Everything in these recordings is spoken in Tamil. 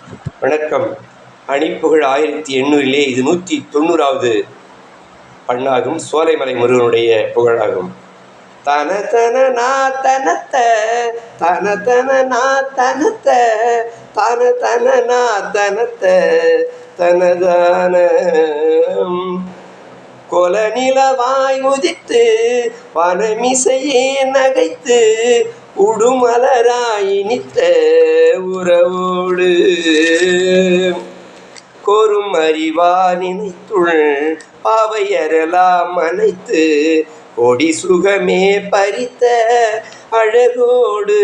வணக்கம். அணிப்புகழ் 1800 இது 190வது பண்ணாகும். சோலைமலை முருகனுடைய புகழாகும். தன தன நா தனத்த தன தன நா தனத்த தன தன நா தனத்த தனதான கொல நிலவாய் உதித்து வனமிசையே நகைத்து உடுமலராய் இனித்த உறவோடு கோரும் அறிவா நினைத்துள் பாவையரெல்லாம் அனைத்து கொடி சுகமே பறித்த அழகோடு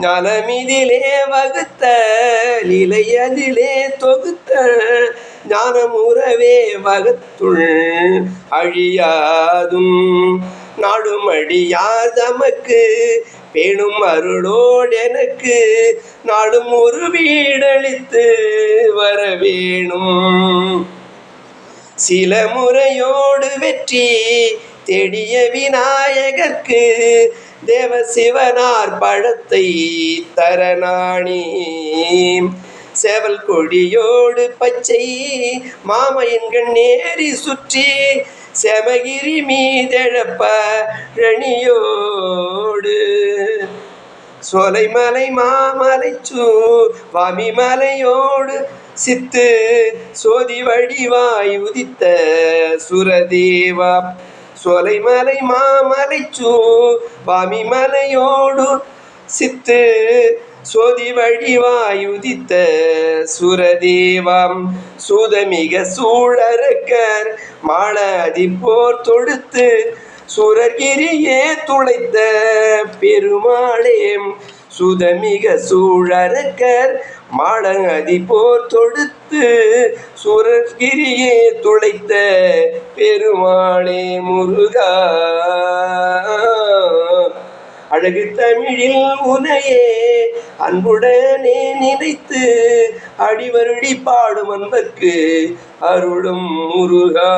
நலமிதிலே வகுத்த நிலையதிலே தொகுத்த ஞானமுறவே வகத்துள் அழியாதும் நாடும் அடியார் தமக்கு பேணும் அருளோடு எனக்கு நாடும் ஒரு வீடளித்து வரவேணும். சில முறையோடு வெற்றி தேடிய விநாயகர்க்கு தேவ சிவனார் பழத்தை தரநாணி சேவல் கொடியோடு பச்சை மாமையன்கள் நேரி சுற்றி செமகிரி மீதெழப்ப ரணியோடு சோலைமலை மாமலைச்சூ வாமிமலையோடு சித்து சோதி வடிவாய் உதித்த சுரதேவா சோலைமலை மாமலைச்சூ வாமிமலையோடு சித்து சோதி வடிவாய் உதித்த சுரதேவாம் சூதமிக சூழறக்கர் மாளதி போர் தொடுத்து சுரகிரியே துளைத்த பெருமாளேம் சுதமிக சூழறக்கர் மாளதி போர் தொடுத்து சுரகிரியே துளைத்த பெருமாளே முருகா. அழகு தமிழில் உனையே அன்புடனே நினைத்து அடிவருடி பாடும் அன்பர்க்கு அருளும் முருகா.